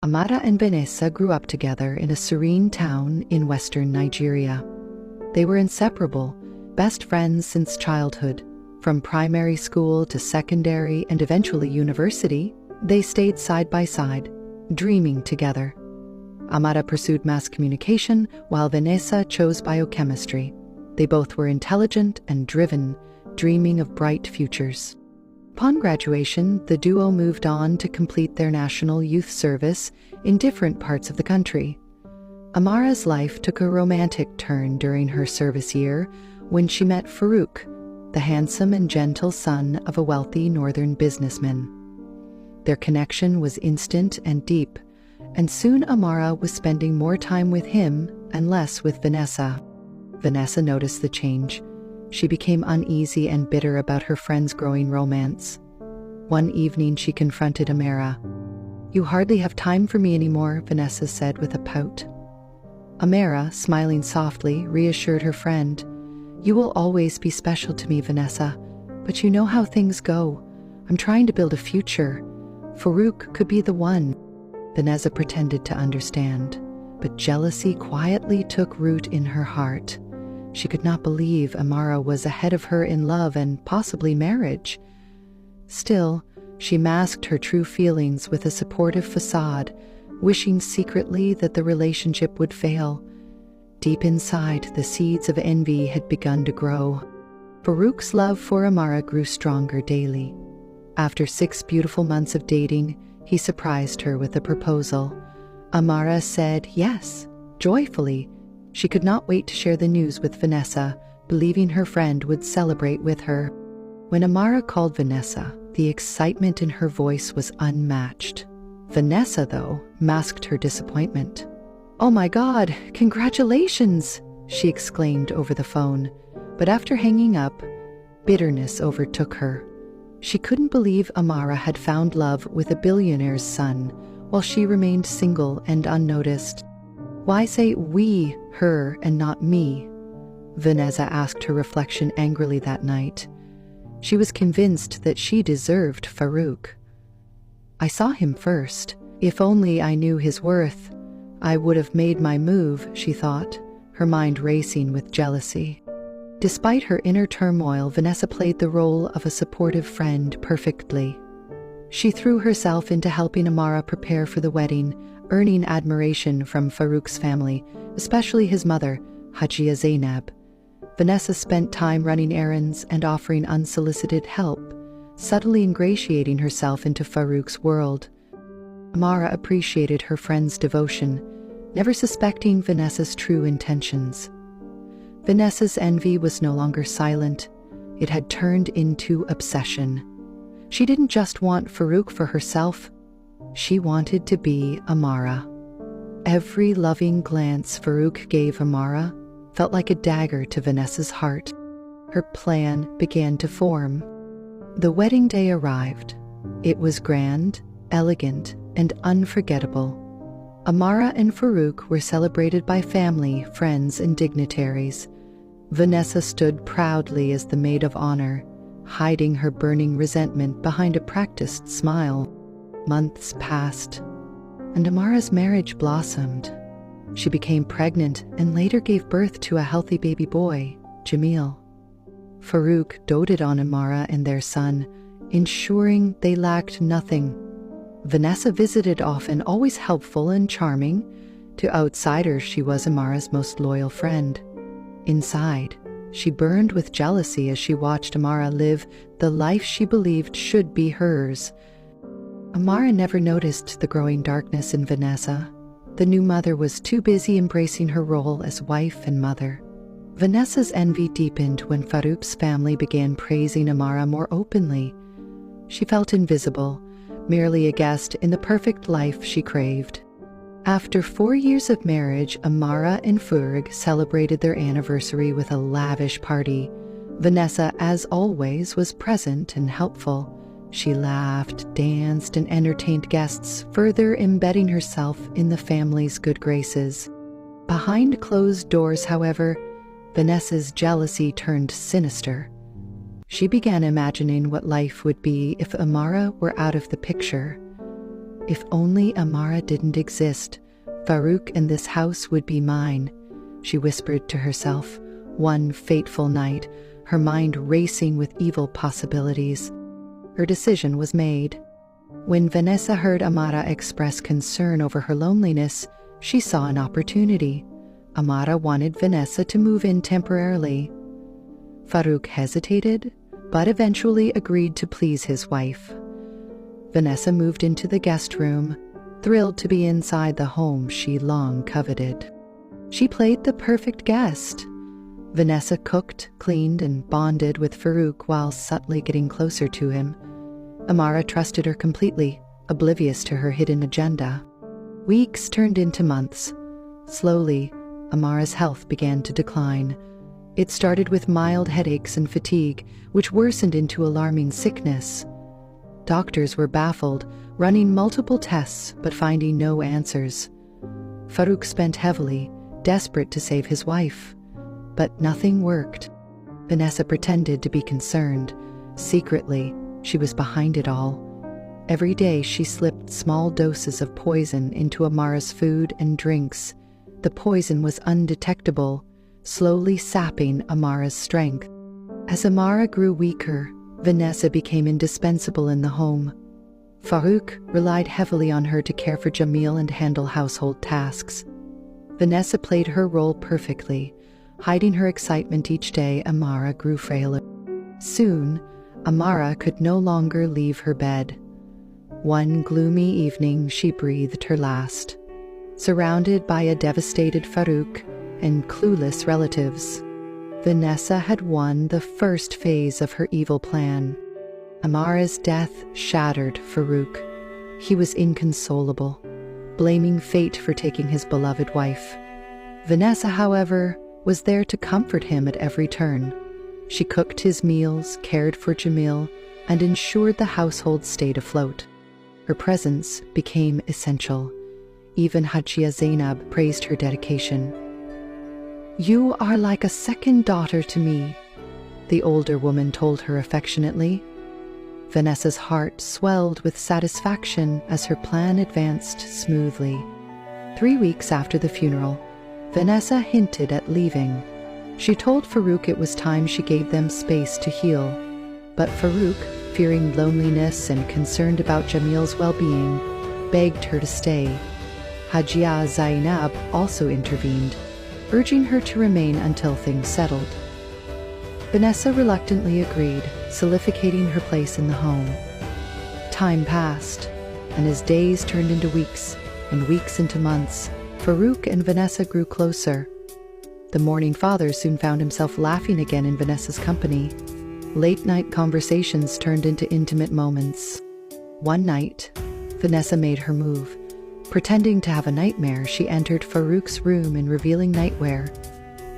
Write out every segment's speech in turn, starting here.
Amara and Vanessa grew up together in a serene town in western Nigeria. They were inseparable, best friends since childhood. From primary school to secondary and eventually university, they stayed side by side, dreaming together. Amara pursued mass communication, while Vanessa chose biochemistry. They both were intelligent and driven, dreaming of bright futures. Upon graduation, the duo moved on to complete their national youth service in different parts of the country. Amara's life took a romantic turn during her service year when she met Farouk, the handsome and gentle son of a wealthy northern businessman. Their connection was instant and deep, and soon Amara was spending more time with him and less with Vanessa. Vanessa noticed the change. She became uneasy and bitter about her friend's growing romance. One evening she confronted Amara. "You hardly have time for me anymore," Vanessa said with a pout. Amara, smiling softly, reassured her friend. "You will always be special to me, Vanessa, but you know how things go. I'm trying to build a future. Farouk could be the one." Vanessa pretended to understand, but jealousy quietly took root in her heart. She could not believe Amara was ahead of her in love and possibly marriage. Still, she masked her true feelings with a supportive facade, wishing secretly that the relationship would fail. Deep inside, the seeds of envy had begun to grow. Farouk's love for Amara grew stronger daily. After 6 beautiful months of dating, he surprised her with a proposal. Amara said yes, joyfully. She could not wait to share the news with Vanessa, believing her friend would celebrate with her. When Amara called Vanessa, the excitement in her voice was unmatched. Vanessa, though, masked her disappointment. "Oh my God, congratulations!" she exclaimed over the phone. But after hanging up, bitterness overtook her. She couldn't believe Amara had found love with a billionaire's son, while she remained single and unnoticed. "Why say we, her, and not me?" Vanessa asked her reflection angrily that night. She was convinced that she deserved Farouk. "I saw him first. If only I knew his worth, I would have made my move," she thought, her mind racing with jealousy. Despite her inner turmoil, Vanessa played the role of a supportive friend perfectly. She threw herself into helping Amara prepare for the wedding, earning admiration from Farouk's family, especially his mother, Hajia Zainab. Vanessa spent time running errands and offering unsolicited help, subtly ingratiating herself into Farouk's world. Amara appreciated her friend's devotion, never suspecting Vanessa's true intentions. Vanessa's envy was no longer silent. It had turned into obsession. She didn't just want Farouk for herself. She wanted to be Amara. Every loving glance Farouk gave Amara felt like a dagger to Vanessa's heart. Her plan began to form. The wedding day arrived. It was grand, elegant, and unforgettable. Amara and Farouk were celebrated by family, friends, and dignitaries. Vanessa stood proudly as the maid of honor, hiding her burning resentment behind a practiced smile. Months passed, and Amara's marriage blossomed. She became pregnant and later gave birth to a healthy baby boy, Jamil. Farouk doted on Amara and their son, ensuring they lacked nothing. Vanessa visited often, always helpful and charming. To outsiders, she was Amara's most loyal friend. Inside, she burned with jealousy as she watched Amara live the life she believed should be hers. Amara never noticed the growing darkness in Vanessa. The new mother was too busy embracing her role as wife and mother. Vanessa's envy deepened when Farouk's family began praising Amara more openly. She felt invisible, merely a guest in the perfect life she craved. After 4 years of marriage, Amara and Farouk celebrated their anniversary with a lavish party. Vanessa, as always, was present and helpful. She laughed, danced, and entertained guests, further embedding herself in the family's good graces. Behind closed doors, however, Vanessa's jealousy turned sinister. She began imagining what life would be if Amara were out of the picture. If only Amara didn't exist, Farouk and this house would be mine, she whispered to herself one fateful night, her mind racing with evil possibilities. Her decision was made. When Vanessa heard Amara express concern over her loneliness, she saw an opportunity. Amara wanted Vanessa to move in temporarily. Farouk hesitated, but eventually agreed to please his wife. Vanessa moved into the guest room, thrilled to be inside the home she long coveted. She played the perfect guest. Vanessa cooked, cleaned, and bonded with Farouk while subtly getting closer to him. Amara trusted her completely, oblivious to her hidden agenda. Weeks turned into months. Slowly, Amara's health began to decline. It started with mild headaches and fatigue, which worsened into alarming sickness. Doctors were baffled, running multiple tests but finding no answers. Farouk spent heavily, desperate to save his wife. But nothing worked. Vanessa pretended to be concerned. Secretly, she was behind it all. Every day she slipped small doses of poison into Amara's food and drinks. The poison was undetectable, slowly sapping Amara's strength. As Amara grew weaker, Vanessa became indispensable in the home. Farouk relied heavily on her to care for Jamil and handle household tasks. Vanessa played her role perfectly. Hiding her excitement each day, Amara grew frailer. Soon, Amara could no longer leave her bed. One gloomy evening, she breathed her last. Surrounded by a devastated Farouk and clueless relatives, Vanessa had won the first phase of her evil plan. Amara's death shattered Farouk. He was inconsolable, blaming fate for taking his beloved wife. Vanessa, however, was there to comfort him at every turn. She cooked his meals, cared for Jamil, and ensured the household stayed afloat. Her presence became essential. Even Hajia Zainab praised her dedication. "You are like a second daughter to me," the older woman told her affectionately. Vanessa's heart swelled with satisfaction as her plan advanced smoothly. 3 weeks after the funeral, Vanessa hinted at leaving. She told Farouk it was time she gave them space to heal. But Farouk, fearing loneliness and concerned about Jamil's well-being, begged her to stay. Hajia Zainab also intervened, urging her to remain until things settled. Vanessa reluctantly agreed, solidifying her place in the home. Time passed, and as days turned into weeks and weeks into months, Farouk and Vanessa grew closer. The mourning father soon found himself laughing again in Vanessa's company. Late-night conversations turned into intimate moments. One night, Vanessa made her move. Pretending to have a nightmare, she entered Farouk's room in revealing nightwear.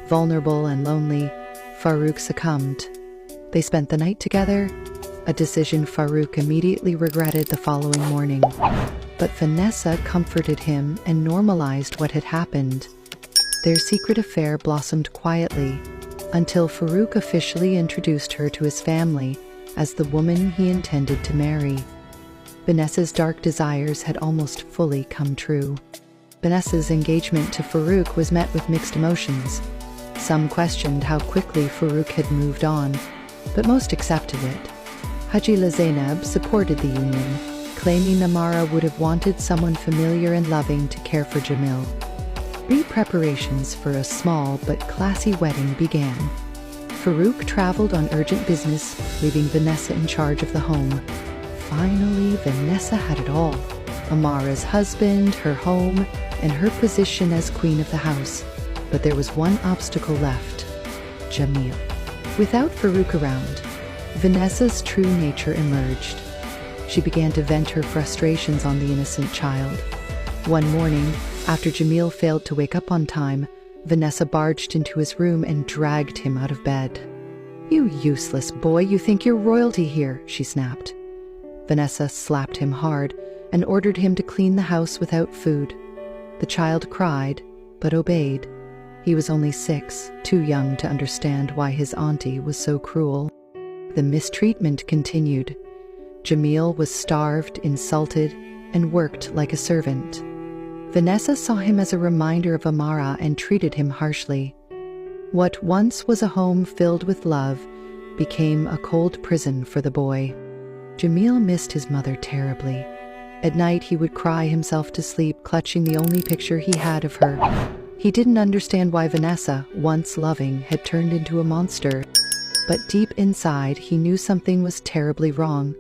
Vulnerable and lonely, Farouk succumbed. They spent the night together, a decision Farouk immediately regretted the following morning. But Vanessa comforted him and normalized what had happened. Their secret affair blossomed quietly until Farouk officially introduced her to his family as the woman he intended to marry. Vanessa's dark desires had almost fully come true. Vanessa's engagement to Farouk was met with mixed emotions. Some questioned how quickly Farouk had moved on, but most accepted it. Hajila Zainab supported the union, claiming Amara would have wanted someone familiar and loving to care for Jamil. Preparations for a small but classy wedding began. Farouk traveled on urgent business, leaving Vanessa in charge of the home. Finally, Vanessa had it all: Amara's husband, her home, and her position as queen of the house. But there was one obstacle left: Jamil. Without Farouk around, Vanessa's true nature emerged. She began to vent her frustrations on the innocent child. One morning, after Jamil failed to wake up on time, Vanessa barged into his room and dragged him out of bed. "You useless boy, you think you're royalty here," she snapped. Vanessa slapped him hard and ordered him to clean the house without food. The child cried, but obeyed. He was only 6, too young to understand why his auntie was so cruel. The mistreatment continued. Jamil was starved, insulted, and worked like a servant. Vanessa saw him as a reminder of Amara and treated him harshly. What once was a home filled with love became a cold prison for the boy. Jamil missed his mother terribly. At night, he would cry himself to sleep, clutching the only picture he had of her. He didn't understand why Vanessa, once loving, had turned into a monster. But deep inside, he knew something was terribly wrong,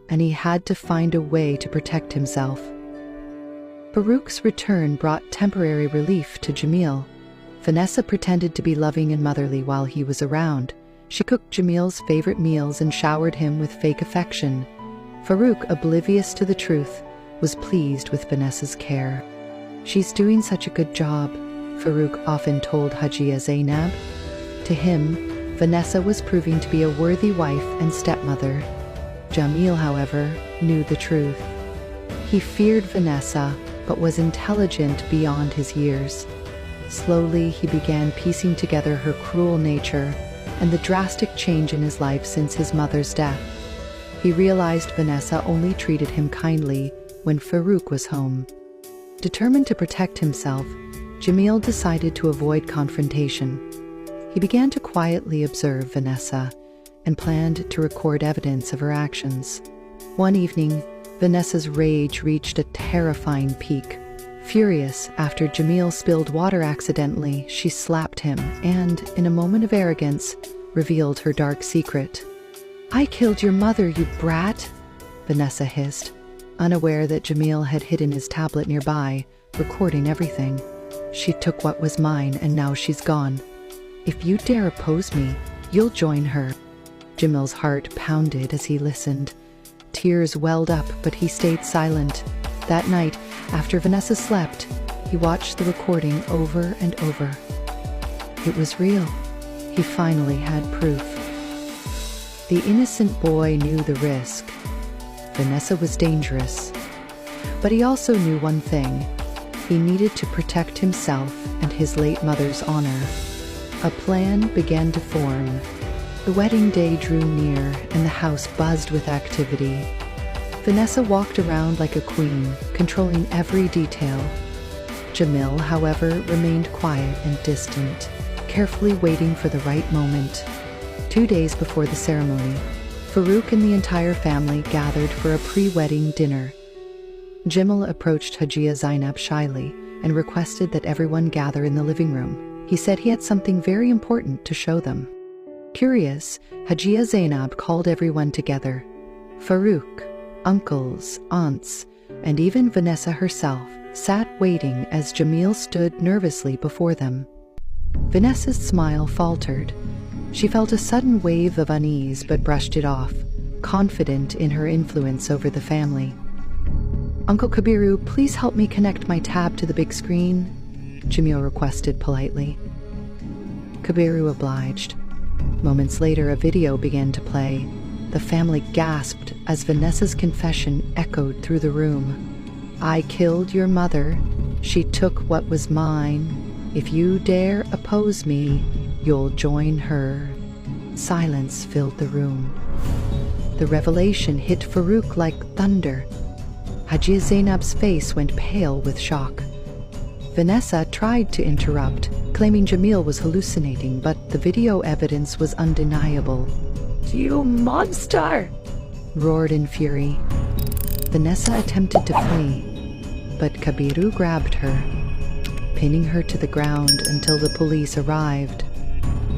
and he had to find a way to protect himself. Farouk's return brought temporary relief to Jamil. Vanessa pretended to be loving and motherly while he was around. She cooked Jamil's favorite meals and showered him with fake affection. Farouk, oblivious to the truth, was pleased with Vanessa's care. "She's doing such a good job," Farouk often told Hajia Zainab. To him, Vanessa was proving to be a worthy wife and stepmother. Jamil, however, knew the truth. He feared Vanessa, but was intelligent beyond his years. Slowly, he began piecing together her cruel nature and the drastic change in his life since his mother's death. He realized Vanessa only treated him kindly when Farouk was home. Determined to protect himself, Jamil decided to avoid confrontation. He began to quietly observe Vanessa and planned to record evidence of her actions. One evening, Vanessa's rage reached a terrifying peak. Furious after Jamil spilled water accidentally, she slapped him and, in a moment of arrogance, revealed her dark secret. "I killed your mother, you brat," Vanessa hissed, unaware that Jamil had hidden his tablet nearby, recording everything. "She took what was mine, and now she's gone. If you dare oppose me, you'll join her." Jamil's heart pounded as he listened. Tears welled up, but he stayed silent. That night, after Vanessa slept, he watched the recording over and over. It was real. He finally had proof. The innocent boy knew the risk. Vanessa was dangerous. But he also knew one thing. He needed to protect himself and his late mother's honor. A plan began to form. The wedding day drew near, and the house buzzed with activity. Vanessa walked around like a queen, controlling every detail. Jamil, however, remained quiet and distant, carefully waiting for the right moment. 2 days before the ceremony, Farouk and the entire family gathered for a pre-wedding dinner. Jamil approached Hajia Zainab shyly and requested that everyone gather in the living room. He said he had something very important to show them. Curious, Hajia Zainab called everyone together. Farouk, uncles, aunts, and even Vanessa herself sat waiting as Jamil stood nervously before them. Vanessa's smile faltered. She felt a sudden wave of unease but brushed it off, confident in her influence over the family. "Uncle Kabiru, please help me connect my tab to the big screen," Jamil requested politely. Kabiru obliged. Moments later, a video began to play. The family gasped as Vanessa's confession echoed through the room. "I killed your mother. She took what was mine. If you dare oppose me, you'll join her." Silence filled the room. The revelation hit Farouk like thunder. Hajia Zainab's face went pale with shock. Vanessa tried to interrupt, claiming Jamil was hallucinating, but the video evidence was undeniable. "You monster!" roared in fury. Vanessa attempted to flee, but Kabiru grabbed her, pinning her to the ground until the police arrived.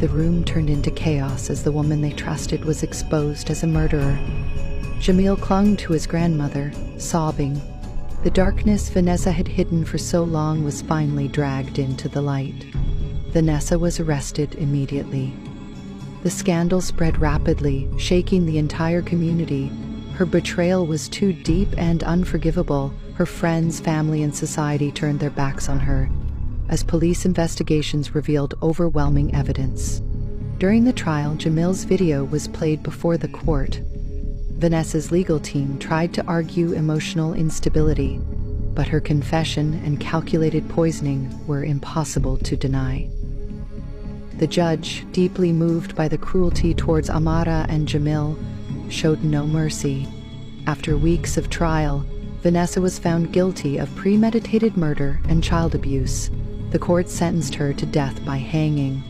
The room turned into chaos as the woman they trusted was exposed as a murderer. Jamil clung to his grandmother, sobbing. The darkness Vanessa had hidden for so long was finally dragged into the light. Vanessa was arrested immediately. The scandal spread rapidly, shaking the entire community. Her betrayal was too deep and unforgivable. Her friends, family, and society turned their backs on her, as police investigations revealed overwhelming evidence. During the trial, Jamil's video was played before the court. Vanessa's legal team tried to argue emotional instability, but her confession and calculated poisoning were impossible to deny. The judge, deeply moved by the cruelty towards Amara and Jamil, showed no mercy. After weeks of trial, Vanessa was found guilty of premeditated murder and child abuse. The court sentenced her to death by hanging.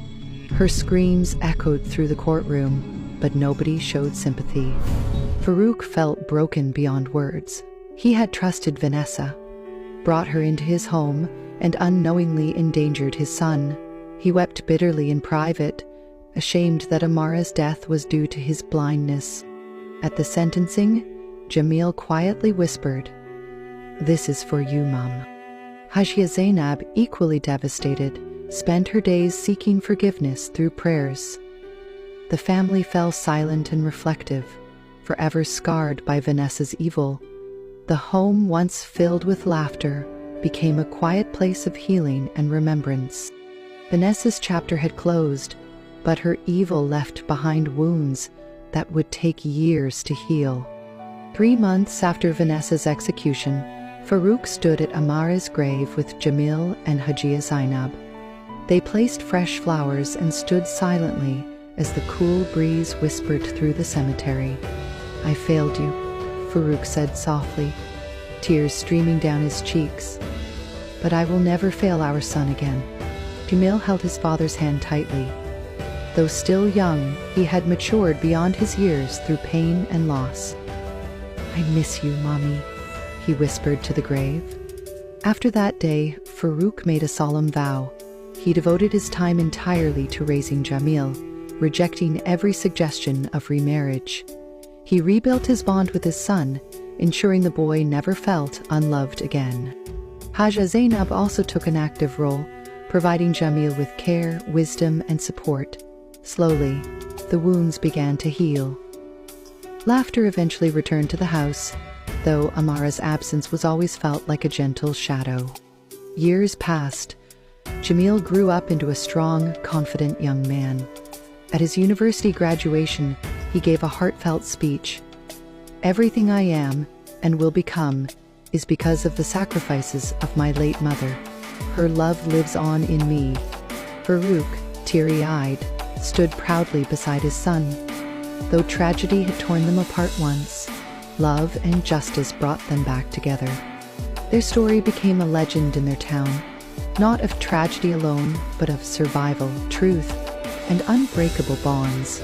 Her screams echoed through the courtroom, but nobody showed sympathy. Farouk felt broken beyond words. He had trusted Vanessa, brought her into his home, and unknowingly endangered his son. He wept bitterly in private, ashamed that Amara's death was due to his blindness. At the sentencing, Jamil quietly whispered, "This is for you, Mom." Hajia Zainab, equally devastated, spent her days seeking forgiveness through prayers. The family fell silent and reflective, forever scarred by Vanessa's evil. The home, once filled with laughter, became a quiet place of healing and remembrance. Vanessa's chapter had closed, but her evil left behind wounds that would take years to heal. 3 months after Vanessa's execution, Farouk stood at Amara's grave with Jamil and Hajia Zainab. They placed fresh flowers and stood silently as the cool breeze whispered through the cemetery. "I failed you," Farouk said softly, tears streaming down his cheeks. "But I will never fail our son again." Jamil held his father's hand tightly. Though still young, he had matured beyond his years through pain and loss. "I miss you, Mommy," he whispered to the grave. After that day, Farouk made a solemn vow. He devoted his time entirely to raising Jamil, rejecting every suggestion of remarriage. He rebuilt his bond with his son, ensuring the boy never felt unloved again. Hajia Zainab also took an active role, providing Jamil with care, wisdom, and support. Slowly, the wounds began to heal. Laughter eventually returned to the house, though Amara's absence was always felt like a gentle shadow. Years passed. Jamil grew up into a strong, confident young man. At his university graduation, he gave a heartfelt speech. "Everything I am and will become is because of the sacrifices of my late mother. Her love lives on in me." Farouk, teary-eyed, stood proudly beside his son. Though tragedy had torn them apart once, love and justice brought them back together. Their story became a legend in their town, not of tragedy alone, but of survival, truth, and unbreakable bonds.